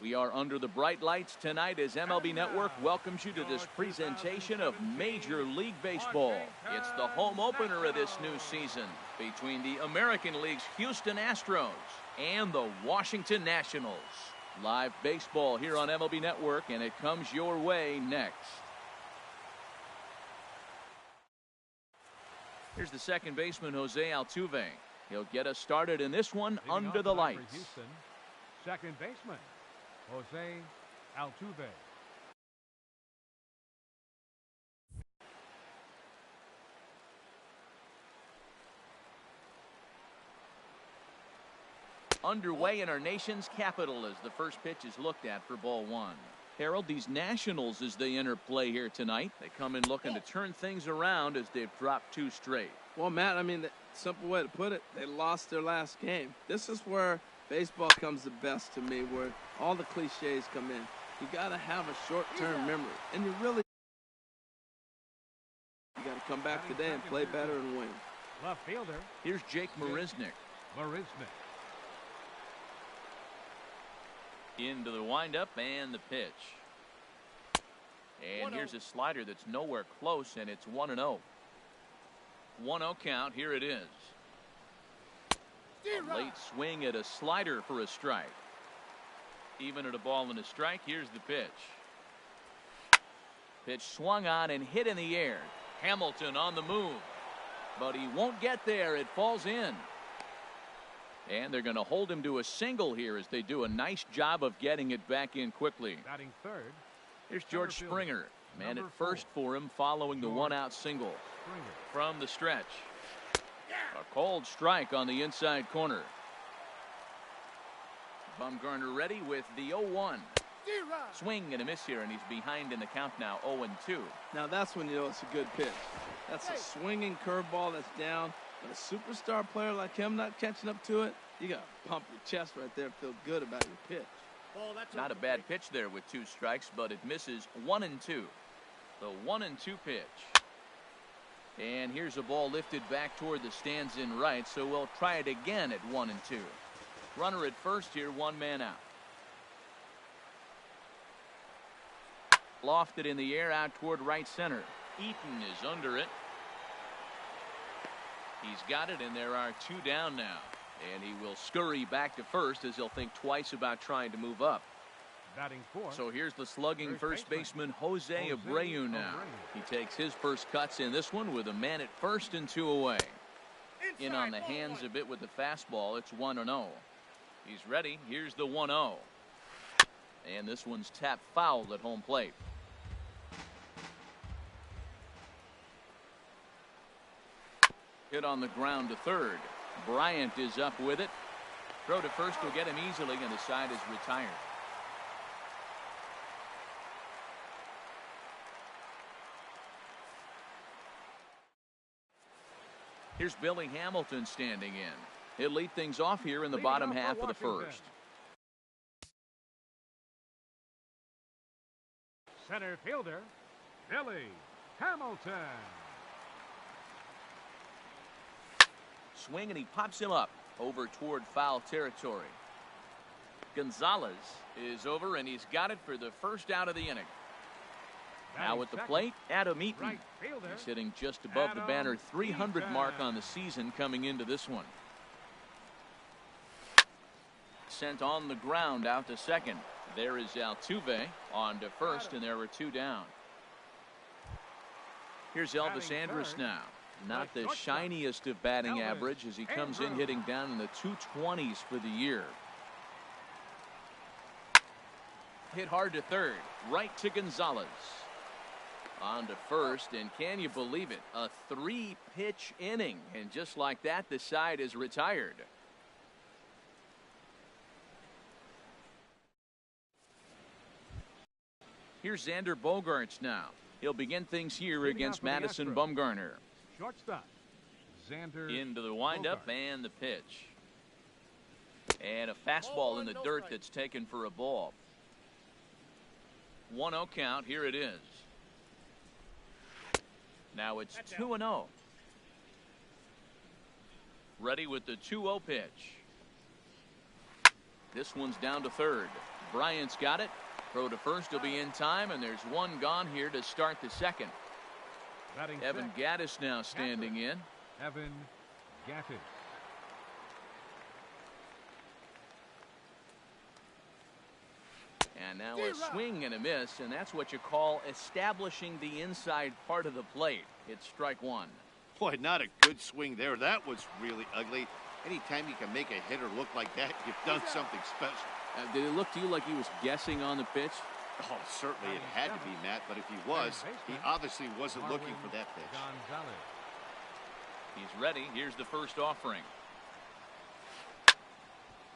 We are under the bright lights tonight as MLB Network welcomes you to this presentation of Major League Baseball. It's the home opener of this new season between the American League's Houston Astros and the Washington Nationals. Live baseball here on MLB Network, and it comes your way next. Here's the second baseman, Jose Altuve. He'll get us started in this one under the lights. Houston, second baseman, Jose Altuve. Underway in our nation's capital as the first pitch is looked at for ball one. Harold, these Nationals, as they enter play here tonight, they come in looking to turn things around as they've dropped two straight. Well, Matt, I mean, the simple way to put it, they lost their last game. This is where baseball comes the best to me, where all the cliches come in. You got to have a short-term memory, and you got to come back today and play better and win. Left fielder. Here's Jake Marisnick. Into the windup and the pitch. And here's a slider that's nowhere close, and it's 1-0. 1-0 count. Here it is. A late swing at a slider for a strike. Even at a ball and a strike, here's the pitch. Pitch swung on and hit in the air. Hamilton on the move. But he won't get there. It falls in. And they're going to hold him to a single here as they do a nice job of getting it back in quickly. Batting third. Here's George Springer. Man at first for him following the one-out single. From the stretch. A cold strike on the inside corner. Bumgarner ready with the 0-1. Swing and a miss here, and he's behind in the count now, 0-2. Now that's when you know it's a good pitch. That's a swinging curveball that's down. But a superstar player like him not catching up to it, you got to pump your chest right there and feel good about your pitch. Not a bad pitch there with two strikes, but it misses 1-2. The 1-2 pitch. And here's a ball lifted back toward the stands in right, so we'll try it again at 1-2. Runner at first here, one man out. Lofted in the air out toward right center. Eaton is under it. He's got it, and there are two down now. And he will scurry back to first as he'll think twice about trying to move up. Batting fourth. So here's the slugging first baseman, Jose Abreu now. He takes his first cuts in this one with a man at first and two away. In on the hands a bit with the fastball. It's 1-0. He's ready. Here's the 1-0. And this one's tapped foul at home plate. Hit on the ground to third. Bryant is up with it. Throw to first will get him easily, and the side is retired. Here's Billy Hamilton standing in. He'll lead things off here in the bottom half of the first. Center fielder, Billy Hamilton. Swing, and he pops him up over toward foul territory. Gonzalez is over, and he's got it for the first out of the inning. Now at the plate, Adam Eaton. He's hitting just above the banner 300 mark on the season coming into this one. Sent on the ground out to second. There is Altuve on to first, and there are two down. Here's Elvis Andrus now. Not the shiniest of batting average as he comes in hitting down in the 220s for the year. Hit hard to third, right to Gonzalez. On to first, and can you believe it? A 3-pitch inning, and just like that, the side is retired. Here's Xander Bogaerts now. He'll begin things here against Madison Bumgarner. Shortstop, Xander into the windup and the pitch. And a fastball in the dirt that's taken for a ball. 1-0 count. Here it is. Now it's 2-0. Ready with the 2-0 pitch. This one's down to third. Bryant's got it. Throw to first will be in time, and there's one gone here to start the second. Batting Evan Gattis now standing in. Evan Gattis. And now a swing and a miss, and that's what you call establishing the inside part of the plate. It's strike one. Boy, not a good swing there. That was really ugly. Anytime you can make a hitter look like that, you've done something special. Did it look to you like he was guessing on the pitch? Oh, certainly it had to be, Matt, but if he was, he obviously wasn't looking for that pitch. Gonzalez. He's ready. Here's the first offering.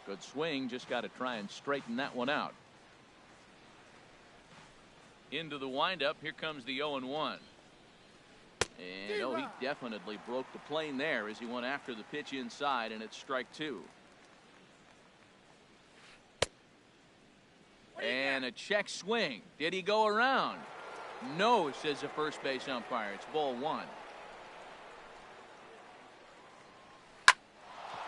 Good swing. Just got to try and straighten that one out. Into the windup. Here comes the 0-1. And oh, he definitely broke the plane there as he went after the pitch inside, and it's strike two. And a check swing. Did he go around? No, says the first base umpire. It's ball one.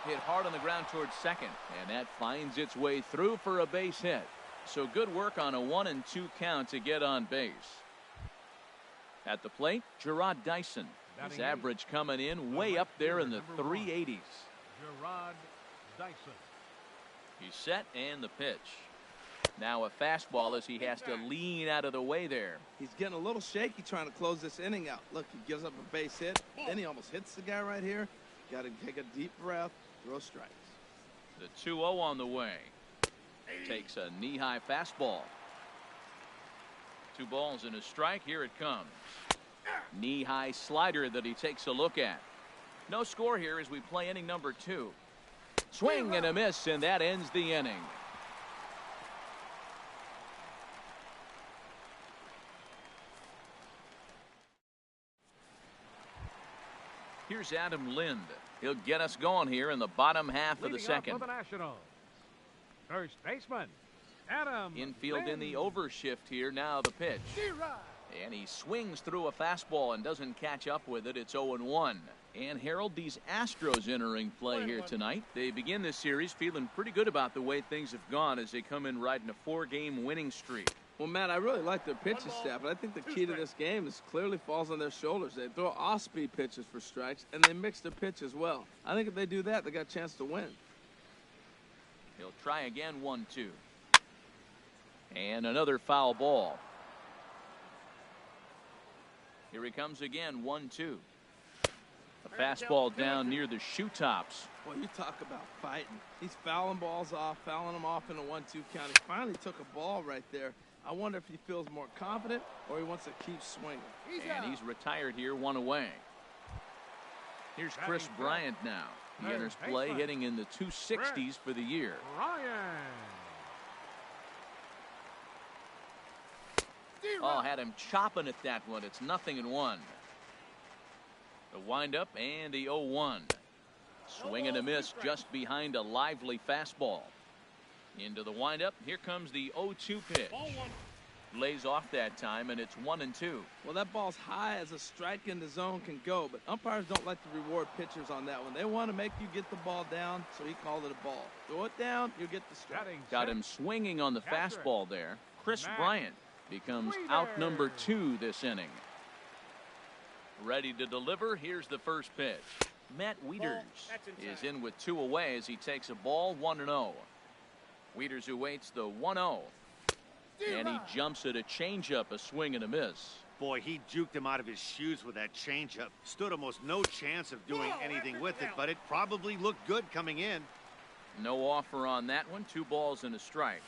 Hit hard on the ground towards second, and that finds its way through for a base hit. So good work on a 1-2 count to get on base. At the plate, Gerard Dyson. His average coming in way up there in the 380s. Gerard Dyson. He's set and the pitch. Now a fastball as he has to lean out of the way there. He's getting a little shaky trying to close this inning out. Look, he gives up a base hit. Then he almost hits the guy right here. Got to take a deep breath, throw strikes. The 2-0 on the way. Takes a knee-high fastball. 2 balls and a strike. Here it comes. Knee-high slider that he takes a look at. No score here as we play inning number 2. Swing and a miss, and that ends the inning. Here's Adam Lind. He'll get us going here in the bottom half of the second. For the Nationals, first baseman Adam Infield Lind. in the overshift here. Now the pitch. And he swings through a fastball and doesn't catch up with it. It's 0-1. And Harold, these Astros entering play here tonight. They begin this series feeling pretty good about the way things have gone as they come in riding a 4-game winning streak. Well, Matt, I really like their pitching staff, but I think the key to this game is clearly falls on their shoulders. They throw off-speed pitches for strikes, and they mix their pitch as well. I think if they do that, they got a chance to win. He'll try again, 1-2. And another foul ball. Here he comes again, 1-2. A fastball down near the shoe tops. Well, you talk about fighting. He's fouling balls off, fouling them off in a 1-2 count. He finally took a ball right there. I wonder if he feels more confident or he wants to keep swinging. And he's retired here, 1 away. Here's Chris Bryant now. He enters play hitting in the 260s for the year. Oh, had him chopping at that one. It's 0-1. The windup and the 0-1. Swing and a miss just behind a lively fastball. Into the windup. Here comes the 0-2 pitch. Lays off that time, and it's 1-2. Well, that ball's high as a strike in the zone can go, but umpires don't like to reward pitchers on that one. They want to make you get the ball down, so he called it a ball. Throw it down, you get the strike. Got him swinging on the fastball there. Chris Bryant becomes out number 2 this inning. Ready to deliver. Here's the first pitch. Matt Wieters is in with 2 away as he takes a ball, 1-0. Wieters awaits the 1-0. And he jumps at a changeup, a swing and a miss. Boy, he juked him out of his shoes with that changeup. Stood almost no chance of doing anything with it, but it probably looked good coming in. No offer on that one. 2 balls and a strike.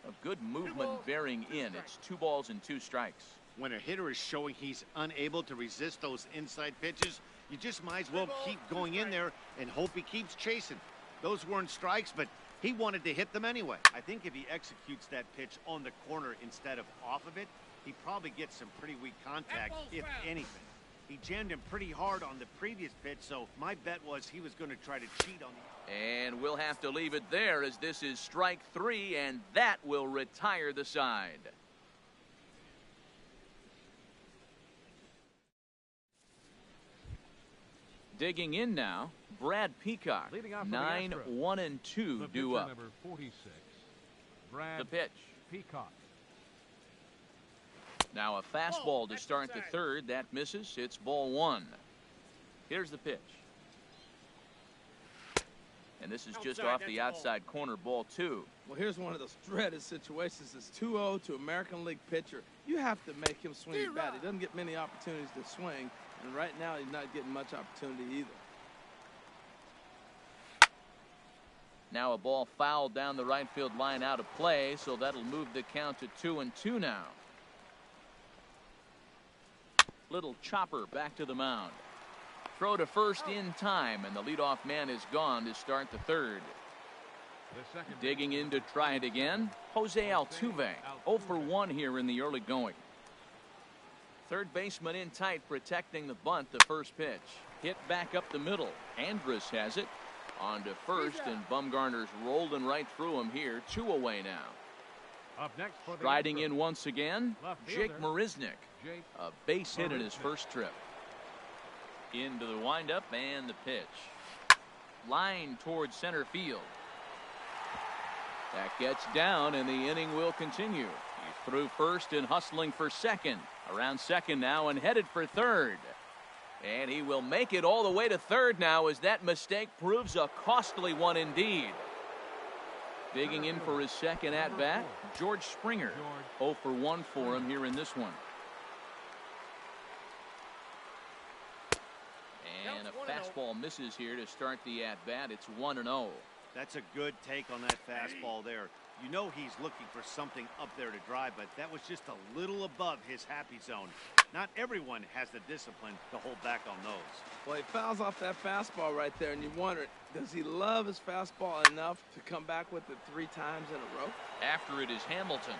A good movement bearing in. It's 2 balls and 2 strikes. When a hitter is showing he's unable to resist those inside pitches, you just might as well keep going in there and hope he keeps chasing. Those weren't strikes, but he wanted to hit them anyway. I think if he executes that pitch on the corner instead of off of it, he probably gets some pretty weak contact, if anything. He jammed him pretty hard on the previous pitch, so my bet was he was going to try to cheat on the... And we'll have to leave it there as this is strike 3, and that will retire the side. Digging in now, Brad Peacock. 9-1-2 due up. Number 46, Brad The pitch. Peacock. Now a fastball to start the third. That misses. It's ball one. Here's the pitch. And this is just off the outside corner, ball two. Well, here's one of those dreaded situations. It's 2-0 to American League pitcher. You have to make him swing his bat. He doesn't get many opportunities to swing, and right now he's not getting much opportunity either. Now a ball fouled down the right field line out of play, so that'll move the count to 2-2 now. Little chopper back to the mound. Throw to first in time, and the leadoff man is gone to start the third. Digging in to try it again, Jose Altuve. 0 for 1 here in the early going. Third baseman in tight, protecting the bunt. The first pitch hit back up the middle. Andrus has it on to first, and Bumgarner's rolling right through him here. 2 away now. Up next for the Riding in once again, Jake fielder, Marisnick. Jake A base hit in his Marisnick. first trip. Into the windup and the pitch. Line towards center field. That gets down, and the inning will continue. He's through first and hustling for second. Around second now and headed for third. And he will make it all the way to third now, as that mistake proves a costly one indeed. Digging in for his second at-bat, George Springer. 0 for 1 for him here in this one. And a fastball misses here to start the at-bat. It's 1-0. That's a good take on that fastball there. You know he's looking for something up there to drive, but that was just a little above his happy zone. Not everyone has the discipline to hold back on those. Well, he fouls off that fastball right there, and you wonder, does he love his fastball enough to come back with it 3 times in a row? After it is Hamilton.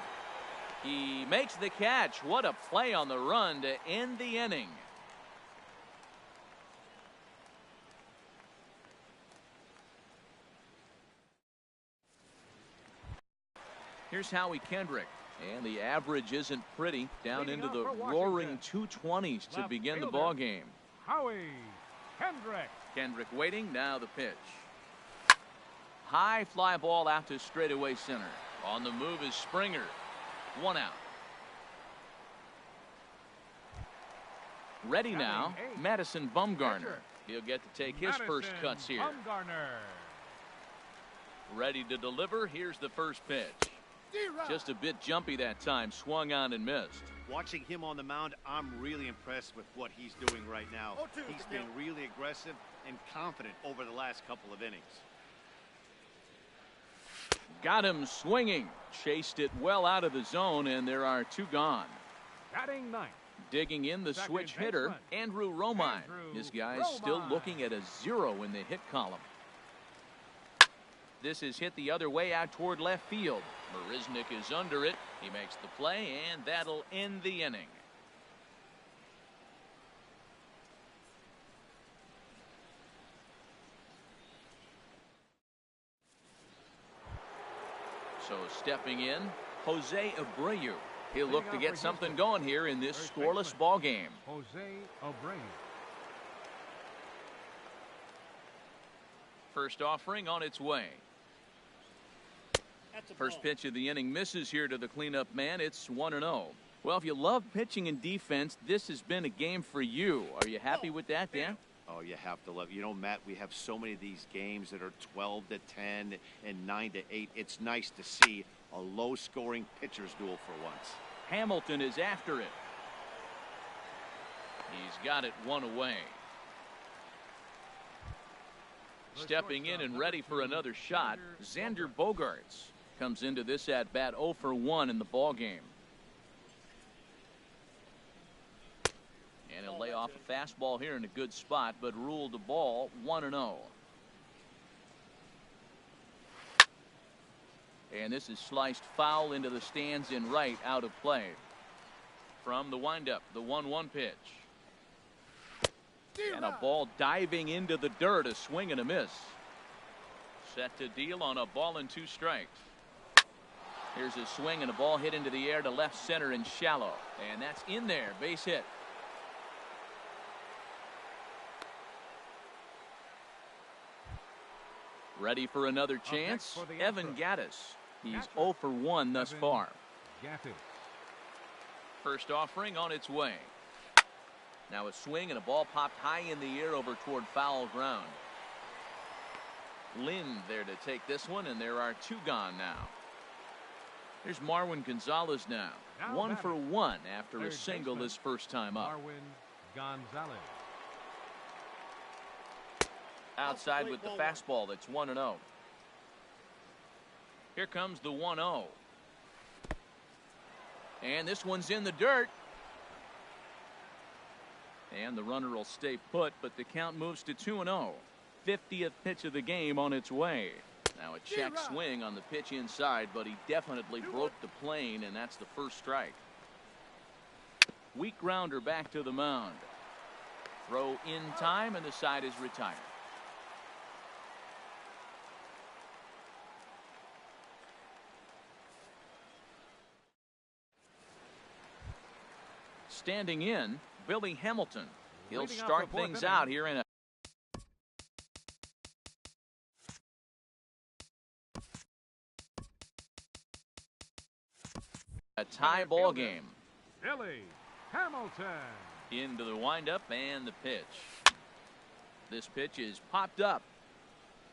He makes the catch. What a play on the run to end the inning. Here's Howie Kendrick, and the average isn't pretty. Down into the roaring 220s to begin the ball game. Howie Kendrick. Kendrick waiting. Now the pitch. High fly ball out to straightaway center. On the move is Springer. 1 out. Ready now, Madison Bumgarner. He'll get to take his first cuts here. Bumgarner. Ready to deliver. Here's the first pitch. Just a bit jumpy that time. Swung on and missed. Watching him on the mound, I'm really impressed with what he's doing right now. He's been really aggressive and confident over the last couple of innings. Got him swinging. Chased it well out of the zone, and there are 2 gone. Batting ninth. Digging in the Second switch hitter, baseman, Andrew Romine. Andrew His guy's still Romine. looking at a 0 in the hit column. This is hit the other way out toward left field. Marisnick is under it. He makes the play, and that'll end the inning. So stepping in, Jose Abreu. He'll look to get something going here in this scoreless ball game. Jose Abreu. First offering on its way. First pitch of the inning misses here to the cleanup man. It's 1-0. Well, if you love pitching and defense, this has been a game for you. Are you happy with that, Dan? Oh, you have to love. You know, Matt, we have so many of these games that are 12-10 and 9-8. It's nice to see a low-scoring pitcher's duel for once. Hamilton is after it. He's got it 1 away. Stepping in and ready for another shot, Xander Bogaerts comes into this at-bat 0 for 1 in the ball game. And he'll lay off a fastball here in a good spot, but ruled the ball 1-0. And this is sliced foul into the stands in right, out of play. From the windup, the 1-1 pitch. And a ball diving into the dirt, a swing and a miss. Set to deal on a ball and 2 strikes. Here's a swing and a ball hit into the air to left center and shallow. And that's in there, base hit. Ready for another chance, Evan Gattis. He's 0 for 1 thus far. Gaffey. First offering on its way. Now a swing and a ball popped high in the air over toward foul ground. Lind there to take this one, and there are 2 gone now. Here's Marwin Gonzalez now. 1 for 1 after a single his first time up. Marwin Gonzalez. Outside with the fastball. That's 1-0. Here comes the 1-0. And this one's in the dirt. And the runner will stay put, but the count moves to 2-0. 50th pitch of the game on its way. Now a check swing on the pitch inside, but he definitely broke the plane, and that's the first strike. Weak grounder back to the mound. Throw in time, and the side is retired. Standing in, Billy Hamilton. He'll start things out here in a tie ball game. Billy Hamilton. Into the windup and the pitch. This pitch is popped up.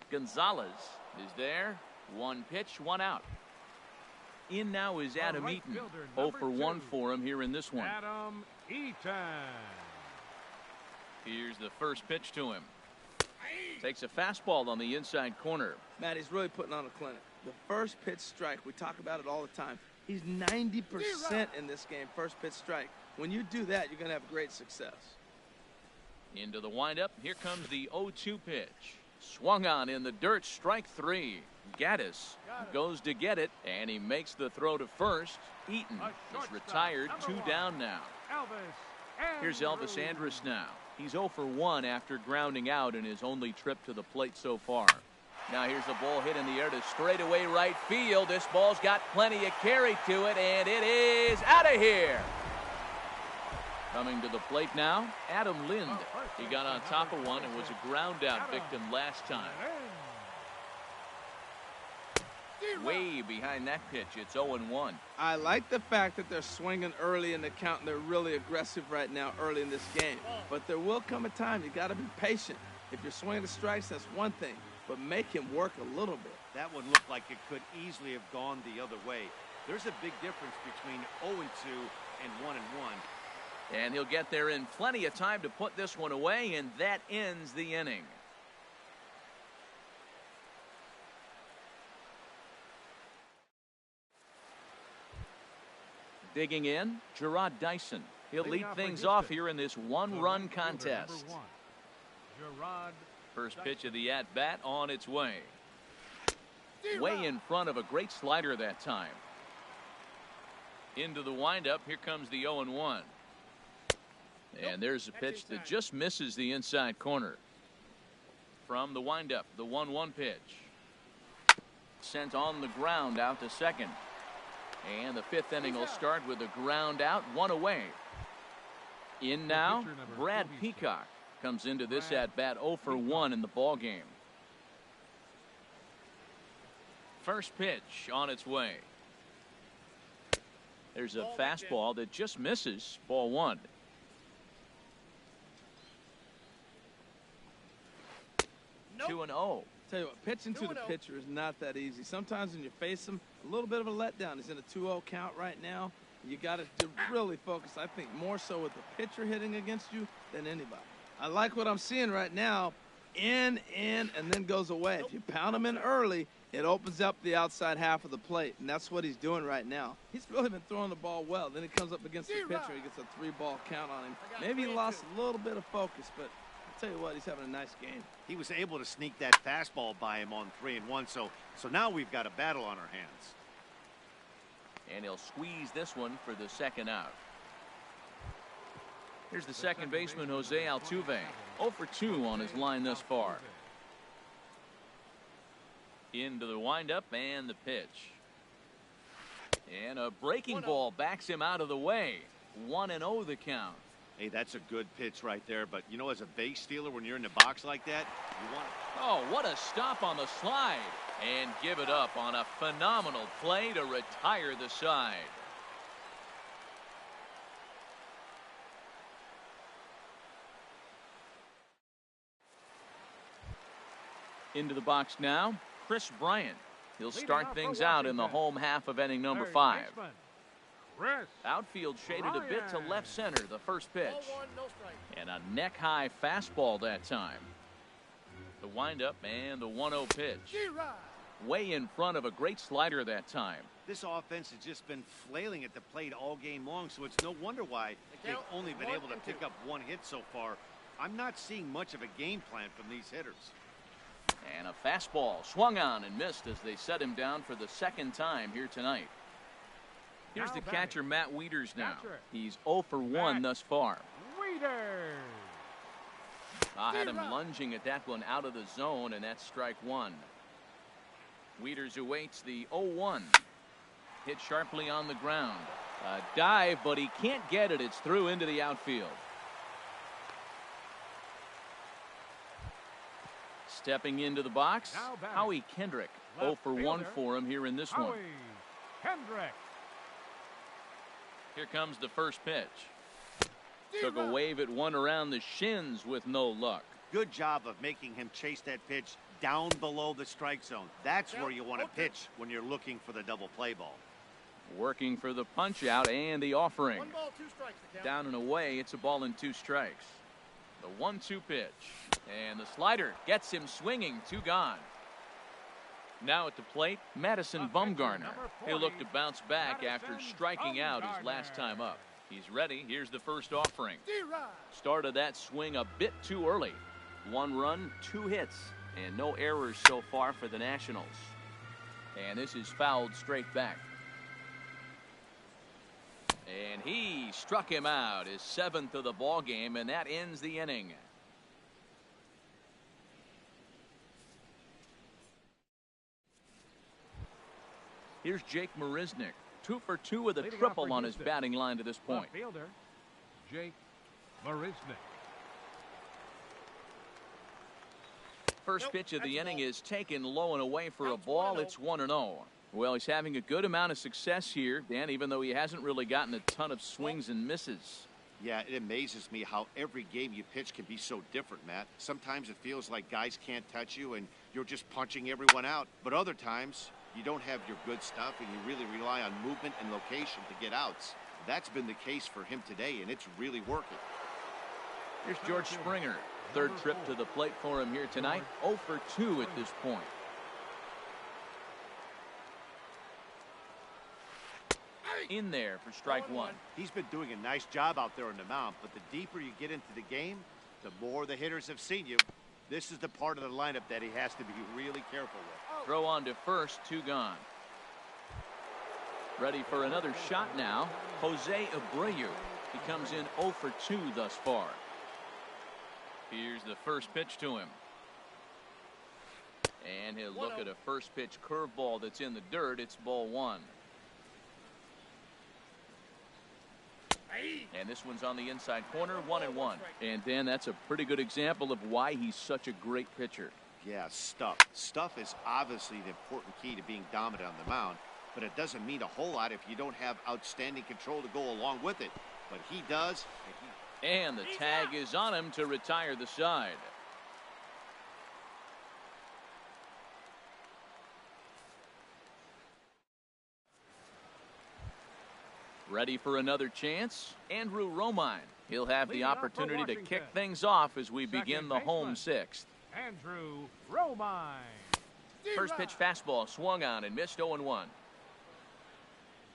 Gonzalez is there. 1 pitch, 1 out. In now is Adam Eaton. 0 for 1 for him here in this one. Adam Eaton. Here's the first pitch to him. Takes a fastball on the inside corner. Matt, he's really putting on a clinic. The first pitch strike, we talk about it all the time. He's 90% in this game, first pitch strike. When you do that, you're going to have great success. Into the windup. Here comes the 0-2 pitch. Swung on in the dirt, strike 3. Gaddis goes to get it, and he makes the throw to first. Eaton is retired, 2 down now. Here's Elvis Andrus now. He's 0 for 1 after grounding out in his only trip to the plate so far. Now here's a ball hit in the air to straightaway right field. This ball's got plenty of carry to it, and it is out of here. Coming to the plate now, Adam Lind. He got on top of one and was a ground out victim last time. Way behind that pitch. It's 0-1. I like the fact that they're swinging early in the count, and they're really aggressive right now early in this game. But there will come a time you got to be patient. If you're swinging the strikes, that's one thing, but make him work a little bit. That one looked like it could easily have gone the other way. There's a big difference between 0-2 and 1-1. And he'll get there in plenty of time to put this one away, and that ends the inning. Digging in, Gerard Dyson. He'll lead things off here in this 1-run contest. First pitch of the at-bat on its way. Way in front of a great slider that time. Into the windup. Here comes the 0-1. And there's a pitch that just misses the inside corner. From the windup, the 1-1 pitch. Sent on the ground out to second. And the 5th inning will start with a ground out, 1 away. In now, Brad Peacock comes into this at-bat 0 for 1 in the ball game. First pitch on its way. There's a fastball that just misses, ball 1. Nope. 2-0. Tell you what, pitching to the pitcher is not that easy. Sometimes when you face him, a little bit of a letdown. He's in a 2-0 count right now. You got to really focus, I think, more so with the pitcher hitting against you than anybody. I like what I'm seeing right now. In, and then goes away. If you pound him in early, it opens up the outside half of the plate, and that's what he's doing right now. He's really been throwing the ball well. Then he comes up against the pitcher. He gets a 3-ball count on him. Maybe he lost a little bit of focus, but I'll tell you what, he's having a nice game. He was able to sneak that fastball by him on 3-1, so now we've got a battle on our hands. And he'll squeeze this one for the second out. Here's the second baseman, Jose Altuve. 0 for 2 on his line thus far. Into the windup and the pitch. And a breaking ball backs him out of the way. 1-0 the count. Hey, that's a good pitch right there, but you know, as a base stealer, when you're in the box like that, you want to... Oh, what a stop on the slide. And give it up on a phenomenal play to retire the side. Into the box now, Chris Bryant. He'll start things out in the home half of inning number 5. Outfield shaded a bit to left center, the first pitch. And a neck-high fastball that time. The windup and the 1-0 pitch. Way in front of a great slider that time. This offense has just been flailing at the plate all game long, so it's no wonder why they've only been able to pick up 1 hit so far. I'm not seeing much of a game plan from these hitters. And a fastball swung on and missed as they set him down for the second time here tonight. Here's the catcher, Matt Wieters now. He's 0 for 1 thus far. I had him lunging at that one out of the zone, and that's strike 1. Wieters awaits the 0-1. Hit sharply on the ground. A dive, but he can't get it. It's through into the outfield. Stepping into the box, Howie Kendrick. 0 for 1 for him here in this one. Kendrick. Here comes the first pitch. Took a wave at one around the shins with no luck. Good job of making him chase that pitch down below the strike zone. That's where you want to pitch when you're looking for the double play ball. Working for the punch out and the offering. 1 ball, 2 strikes. Down and away, it's a ball and 2 strikes. The 1-2 pitch. And the slider gets him swinging. 2 gone. Now at the plate, Madison Bumgarner. He'll look to bounce back after striking out his last time up. He's ready. Here's the first offering. Started that swing a bit too early. 1 run, 2 hits, and no errors so far for the Nationals. And this is fouled straight back. And he struck him out, his 7th of the ball game, and that ends the inning. Here's Jake Marisnick, 2 for 2 with a triple on his batting line to this point. Fielder, Jake Marisnick. First pitch of the inning is taken low and away for a ball. It's 1-0. Well, he's having a good amount of success here, Dan, even though he hasn't really gotten a ton of swings and misses. Yeah, it amazes me how every game you pitch can be so different, Matt. Sometimes it feels like guys can't touch you and you're just punching everyone out. But other times, you don't have your good stuff and you really rely on movement and location to get outs. That's been the case for him today, and it's really working. Here's George Springer. 3rd trip to the plate for him here tonight. 0 for 2 at this point. In there for strike 1. He's been doing a nice job out there on the mound, but the deeper you get into the game, the more the hitters have seen you. This is the part of the lineup that he has to be really careful with. Throw on to first, 2 gone. Ready for another shot now. Jose Abreu. He comes in 0 for 2 thus far. Here's the first pitch to him. And he'll look at a first pitch curveball that's in the dirt. It's ball 1. And this one's on the inside corner, 1-1. And Dan, that's a pretty good example of why he's such a great pitcher. Yeah, stuff. Stuff is obviously the important key to being dominant on the mound, but it doesn't mean a whole lot if you don't have outstanding control to go along with it. But he does. And the tag is on him to retire the side. Ready for another chance? Andrew Romine. He'll have the opportunity to kick things off as we begin the home 6th. Andrew Romine. First pitch fastball swung on and missed 0-1.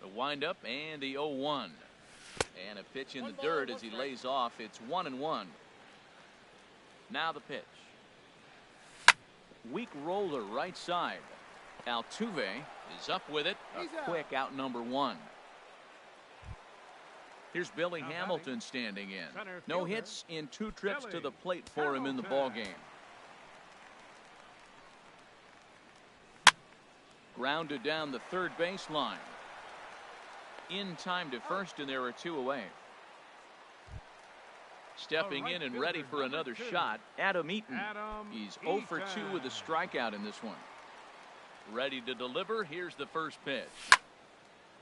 The windup and the 0-1. And a pitch in the dirt as he lays off. It's 1-1. Now the pitch. Weak roller right side. Altuve is up with it. A quick out number 1. Here's Billy Hamilton standing in. No hits in 2 trips to the plate for him in the ballgame. Grounded down the third baseline. In time to first, and there are 2 away. Stepping in and ready for another shot, Adam Eaton. He's 0 for 2 with a strikeout in this one. Ready to deliver. Here's the first pitch.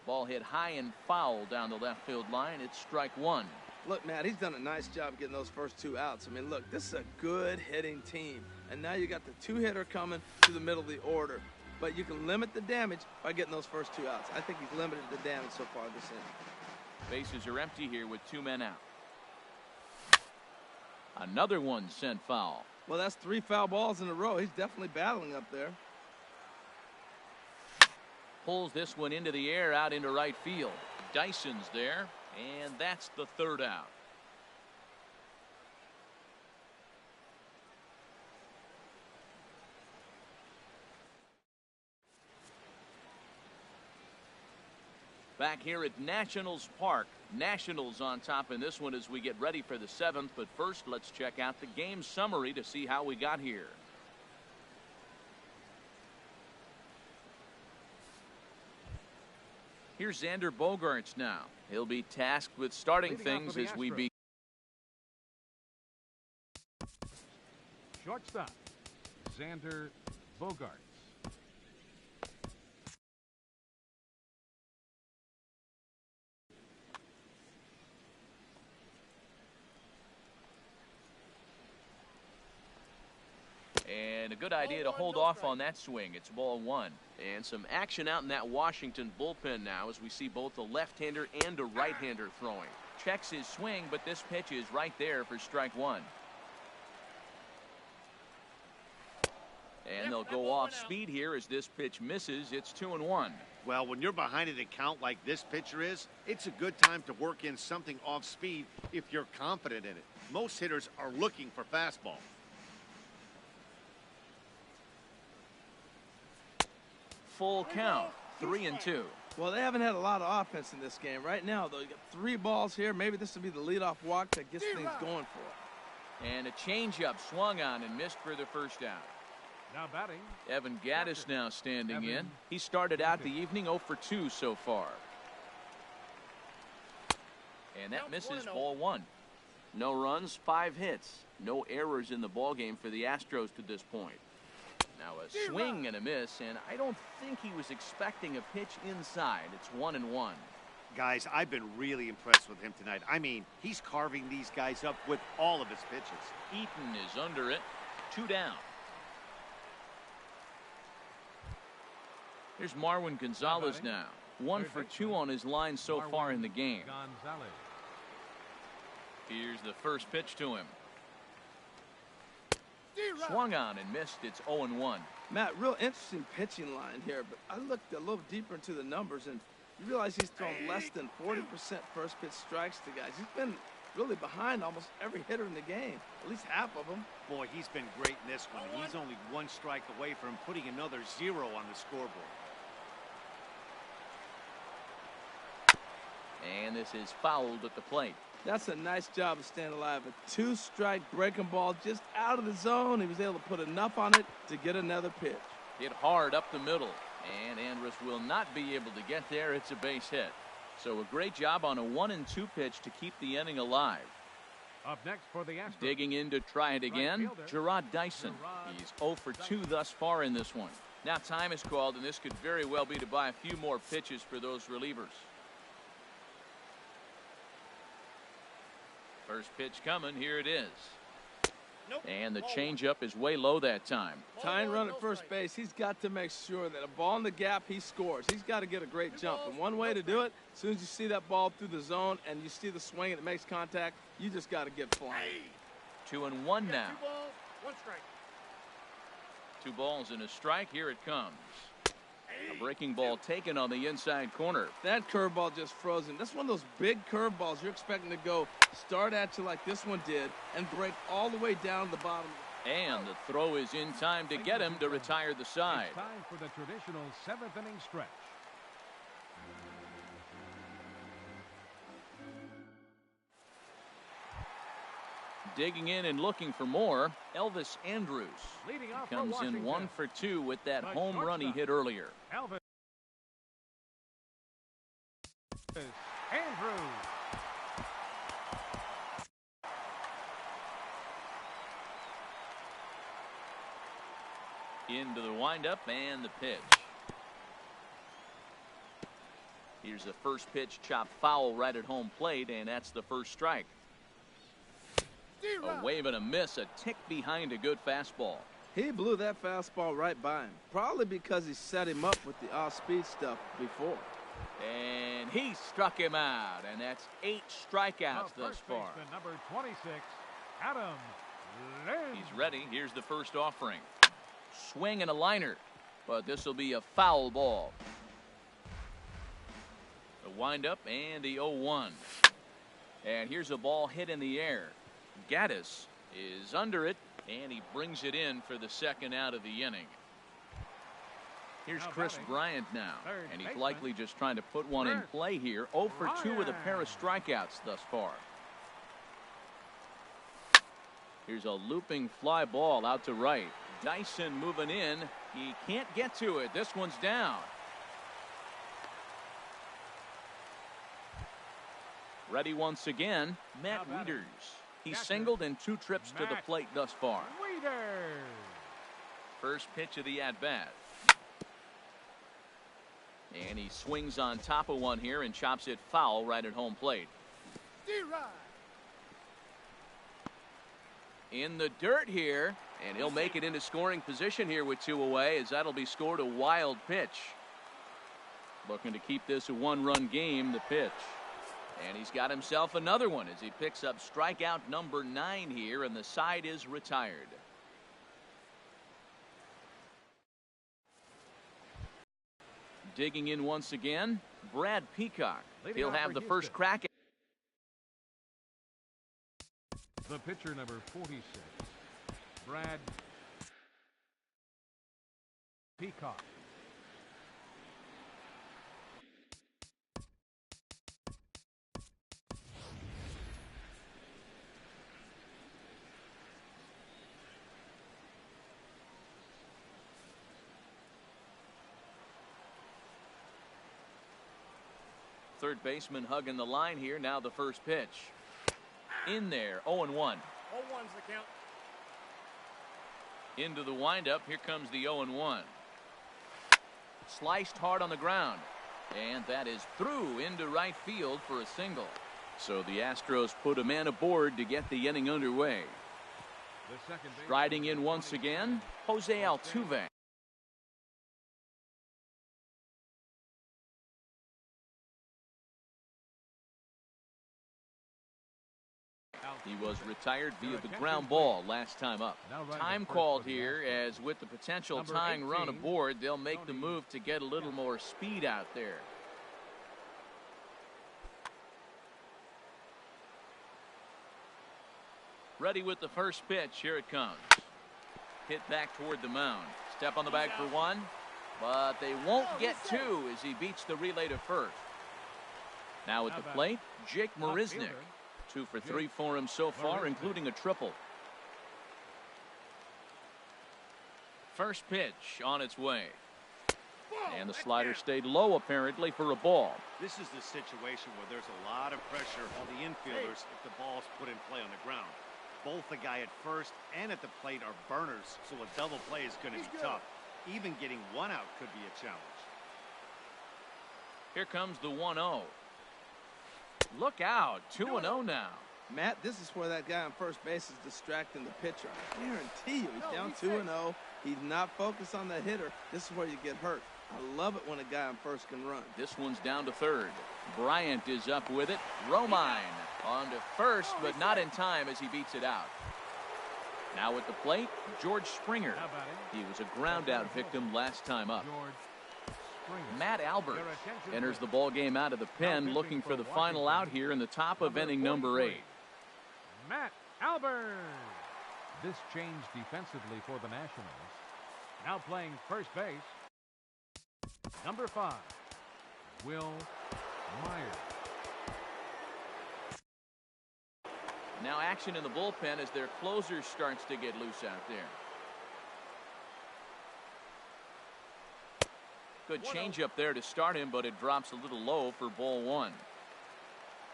Ball hit high and foul down the left field line. It's strike one. Look, Matt, he's done a nice job getting those first 2 outs. I mean, look, this is a good hitting team. And now you got the 2-hitter coming to the middle of the order. But you can limit the damage by getting those first 2 outs. I think he's limited the damage so far this inning. Bases are empty here with 2 men out. Another one sent foul. Well, that's 3 foul balls in a row. He's definitely battling up there. Pulls this one into the air out into right field. Dyson's there, and that's the 3rd out. Back here at Nationals Park. Nationals on top in this one as we get ready for the 7th. But first, let's check out the game summary to see how we got here. Here's Xander Bogaerts now. He'll be tasked with starting things as we begin. Shortstop, Xander Bogaerts. And a good idea to hold off on that swing. It's ball 1. And some action out in that Washington bullpen now as we see both a left-hander and a right-hander throwing. Checks his swing, but this pitch is right there for strike 1. And they'll go off speed here as this pitch misses. It's 2-1. Well, when you're behind an account like this pitcher is, it's a good time to work in something off speed if you're confident in it. Most hitters are looking for fastball. Full count, 3-2. Well, they haven't had a lot of offense in this game. Right now, though, you got 3 balls here. Maybe this will be the leadoff walk that gets things going for it. And a changeup swung on and missed for the first out. Now batting, Evan Gattis now standing in. He started out the evening 0 for 2 so far. And that misses ball 1. No runs, 5 hits. No errors in the ballgame for the Astros to this point. Now a swing and a miss, and I don't think he was expecting a pitch inside. It's 1-1. Guys, I've been really impressed with him tonight. I mean, he's carving these guys up with all of his pitches. Eaton is under it. 2 down. Here's Marwin Gonzalez now. 1 for 2 on his line so far in the game. Gonzalez. Here's the first pitch to him. Swung on and missed. It's 0-1. Matt, real interesting pitching line here, but I looked a little deeper into the numbers, and you realize he's thrown less than 40% first pitch strikes to guys. He's been really behind almost every hitter in the game, at least half of them. Boy, he's been great in this one. He's only 1 strike away from putting another 0 on the scoreboard. And this is fouled at the plate. That's a nice job of staying alive. A 2-strike breaking ball just out of the zone. He was able to put enough on it to get another pitch. Hit hard up the middle. And Andrus will not be able to get there. It's a base hit. So a great job on a 1-2 pitch to keep the inning alive. Up next for the Astros. Digging in to try it again, Gerard Dyson. He's 0 for 2 thus far in this one. Now time is called, and this could very well be to buy a few more pitches for those relievers. First pitch coming. Here it is. And the changeup is way low that time. Tying run at first base, he's got to make sure that a ball in the gap, he scores. He's got to get a great jump. And one way to do it, as soon as you see that ball through the zone and you see the swing and it makes contact, you just got to get flying. 2-1 now. 1 strike. 2 balls and a strike. Here it comes. A breaking ball taken on the inside corner. That curveball just froze him. That's one of those big curveballs you're expecting to go start at you like this one did and break all the way down to the bottom. And the throw is in time to get him to retire the side. It's time for the traditional 7th inning stretch. Digging in and looking for more, Elvis Andrus. Leading off Comes for in 1 for 2 with that home run he hit earlier. Elvis Andrus. Into the windup and the pitch. Here's the first pitch, chopped foul right at home plate, and that's the first strike. A wave and a miss, a tick behind a good fastball. He blew that fastball right by him, probably because he set him up with the off-speed stuff before. And he struck him out, and that's 8 strikeouts thus far. Number 26, Adam Lind. He's ready. Here's the first offering. Swing and a liner, but this will be a foul ball. The windup and the 0-1. And here's a ball hit in the air. Gaddis is under it, and he brings it in for the second out of the inning. Here's Chris Bryant now, and he's likely just trying to put one in play here. 0 for 2 with a pair of strikeouts thus far. Here's a looping fly ball out to right. Dyson moving in. He can't get to it. This one's down. Ready once again, Matt Wieters. He's singled in 2 trips to the plate thus far. First pitch of the at-bat. And he swings on top of one here and chops it foul right at home plate. In the dirt here, and he'll make it into scoring position here with 2 away, as that'll be scored. A wild pitch. Looking to keep this a 1-run game, the pitch. And he's got himself another one as he picks up strikeout number 9 here, and the side is retired. Digging in once again, Brad Peacock. He'll have the first crack. The pitcher, number 46, Brad Peacock. Third baseman hugging the line here. Now the first pitch. In there, 0-1. 0-1's the count. Into the windup. Here comes the 0-1. Sliced hard on the ground. And that is through into right field for a single. So the Astros put a man aboard to get the inning underway. Riding in once again, Jose Altuve. He was retired via the ground ball last time up. Time called here, as with the potential tying run aboard, they'll make the move to get a little more speed out there. Ready with the first pitch. Here it comes. Hit back toward the mound. Step on the bag for 1, but they won't get 2 as he beats the relay to first. Now at the plate, Jake Marisnick. 2 for 3 for him so far, including a triple. First pitch on its way. And the slider stayed low, apparently, for a ball. This is the situation where there's a lot of pressure on the infielders if the ball's put in play on the ground. Both the guy at first and at the plate are burners, so a double play is going to be tough. Even getting 1 out could be a challenge. Here comes the 1-0. Look out, 2-0 now. Matt, this is where that guy on first base is distracting the pitcher. I guarantee you, he's down 2-0. He's not focused on the hitter. This is where you get hurt. I love it when a guy on first can run. This one's down to third. Bryant is up with it. Romine on to first, but not in time as he beats it out. Now at the plate, George Springer. He was a ground out victim last time up. Matt Albert enters the ball game out of the pen, looking for the final out here in the top of inning number 8. Matt Albert. This changed defensively for the Nationals. Now playing first base, number 5, Will Myers. Now action in the bullpen as their closer starts to get loose out there. Good change up there to start him, but it drops a little low for ball 1.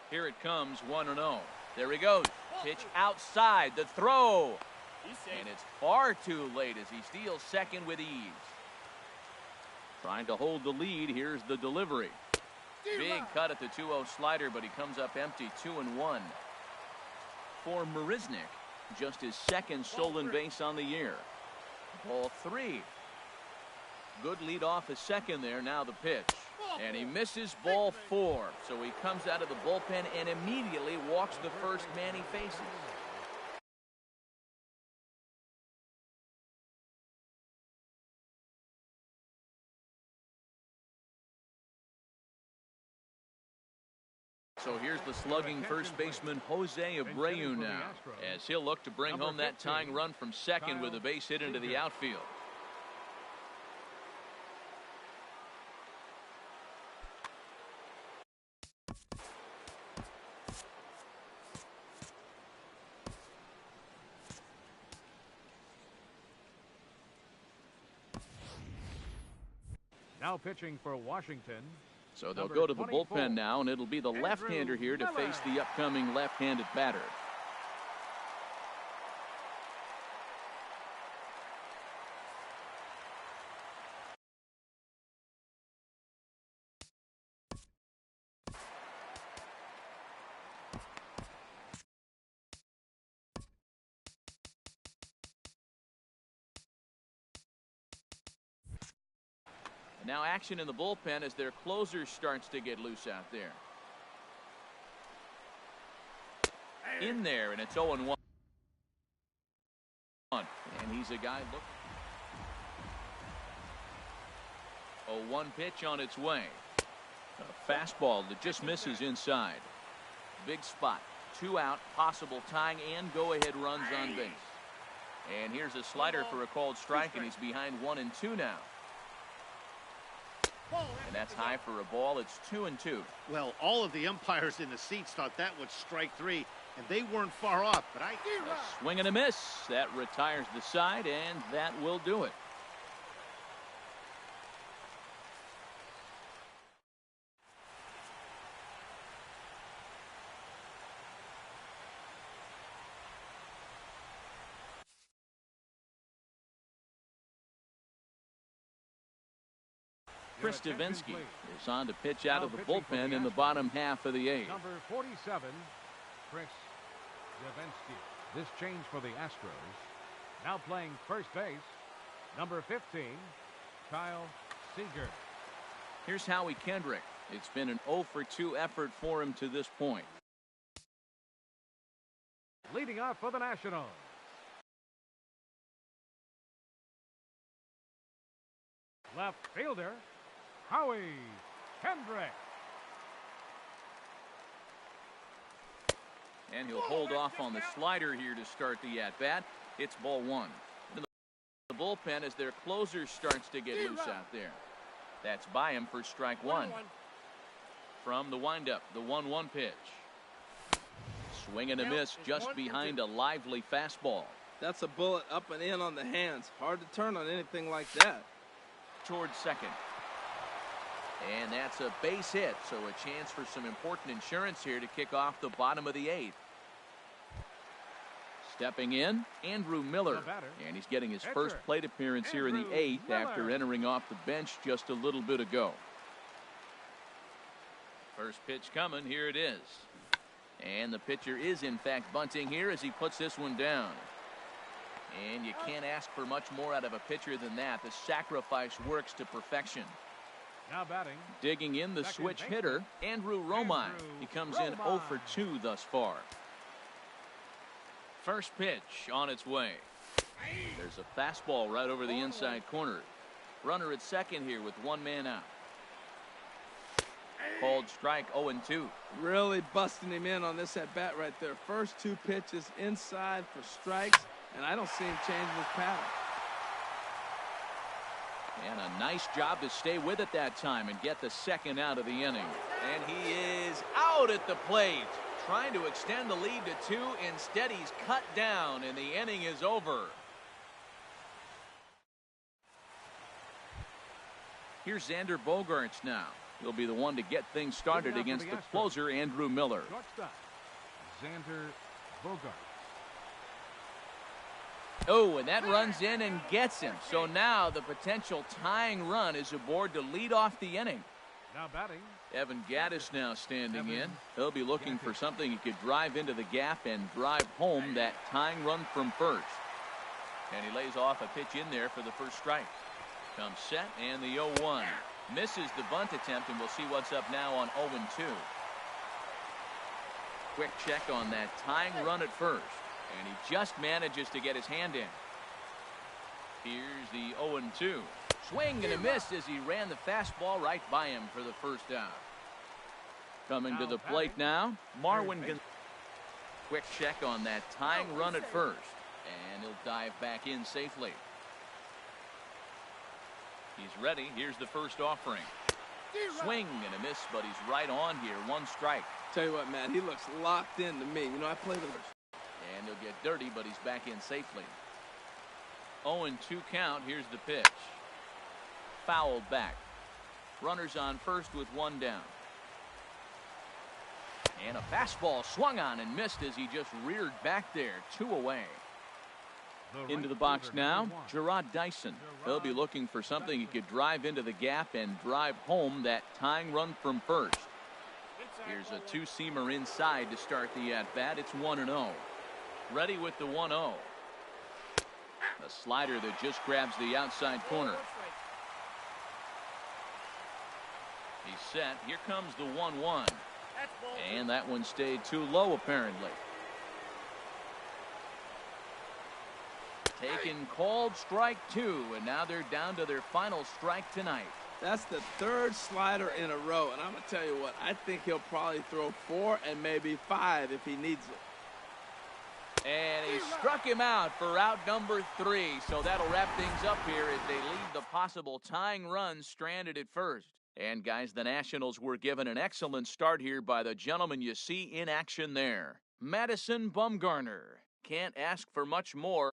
Here it comes, 1-0. There he goes. Pitch outside. The throw. He's safe. And it's far too late as he steals second with ease. Trying to hold the lead. Here's the delivery. Big cut at the 2-0 slider, but he comes up empty, 2-1. For Marisnik, just his second stolen base on the year. Ball 3. Good lead off his second there. Now the pitch. And he misses ball 4. So he comes out of the bullpen and immediately walks the first man he faces. So here's the slugging first baseman Jose Abreu now, as he'll look to bring home that tying run from second with a base hit into the outfield. Now pitching for Washington. So they'll go to the bullpen now, and it'll be the left-hander here to face the upcoming left-handed batter. Now action in the bullpen as their closer starts to get loose out there. In there, and it's 0-1. And he's a guy look. 0-1 pitch on its way. A fastball that just misses inside. Big spot. 2 out, possible tying and go-ahead runs on base. And here's a slider for a called strike, and he's behind 1-2 now. And that's high for a ball. It's 2-2. Well, all of the umpires in the seats thought that was strike 3, and they weren't far off. But a swing and a miss. That retires the side, and that will do it. Chris Davinsky is on to pitch out of the bullpen in the bottom half of the 8th. Number 47, Chris Davinsky. This change for the Astros. Now playing first base, number 15, Kyle Seager. Here's Howie Kendrick. It's been an 0-for-2 effort for him to this point. Leading off for the Nationals. Left fielder, Howie Kendrick. And he'll hold off on the slider here to start the at-bat. It's ball 1. The bullpen as their closer starts to get loose out there. That's by him for strike 1. From the windup, the 1-1 pitch. Swing and a miss just behind a lively fastball. That's a bullet up and in on the hands. Hard to turn on anything like that. Towards second. And that's a base hit, so a chance for some important insurance here to kick off the bottom of the 8th. Stepping in, Andrew Miller, and he's getting his first plate appearance here in the 8th after entering off the bench just a little bit ago. First pitch coming, here it is. And the pitcher is in fact bunting here as he puts this one down. And you can't ask for much more out of a pitcher than that. The sacrifice works to perfection. Now batting. Digging in the switch hitter, Andrew Romine. He comes in 0-for-2 thus far. First pitch on its way. There's a fastball right over the inside corner. Runner at second here with 1 man out. Called strike 0-2. Really busting him in on this at bat right there. First 2 pitches inside for strikes, and I don't see him changing his pattern. And a nice job to stay with it that time and get the second out of the inning. And he is out at the plate, trying to extend the lead to 2. Instead, he's cut down, and the inning is over. Here's Xander Bogaerts now. He'll be the one to get things started against the closer, Andrew Miller. Shortstop, Xander Bogaerts. Oh, and that runs in and gets him. So now the potential tying run is aboard to lead off the inning. Now batting. Evan Gaddis now standing in. He'll be looking for something he could drive into the gap and drive home that tying run from first. And he lays off a pitch in there for the first strike. Comes set and the 0-1. Misses the bunt attempt, and we'll see what's up now on 0-2. Quick check on that tying run at first. And he just manages to get his hand in. Here's the 0-2. Swing and a miss as he ran the fastball right by him for the first out. Coming to the plate now, Marwin Gonzalez. Quick check on that tying run at first. And he'll dive back in safely. He's ready. Here's the first offering. Swing and a miss, but he's right on here. One strike. Tell you what, man, he looks locked in to me. You know, I play with him. And he'll get dirty, but he's back in safely. 0-2 count. Here's the pitch. Fouled back. Runners on first with one down. And a fastball swung on and missed as he just reared back there. 2 away. Into the box now, Gerard Dyson. He'll be looking for something he could drive into the gap and drive home that tying run from first. Here's a two-seamer inside to start the at-bat. It's 1-0. Ready with the 1-0. A slider that just grabs the outside corner. He's set. Here comes the 1-1. And that one stayed too low, apparently. Taken called strike 2, and now they're down to their final strike tonight. That's the third slider in a row, and I'm going to tell you what, I think he'll probably throw 4 and maybe 5 if he needs it. And he struck him out for out number 3, so that'll wrap things up here as they leave the possible tying run stranded at first. And guys, the Nationals were given an excellent start here by the gentleman you see in action there, Madison Bumgarner. Can't ask for much more.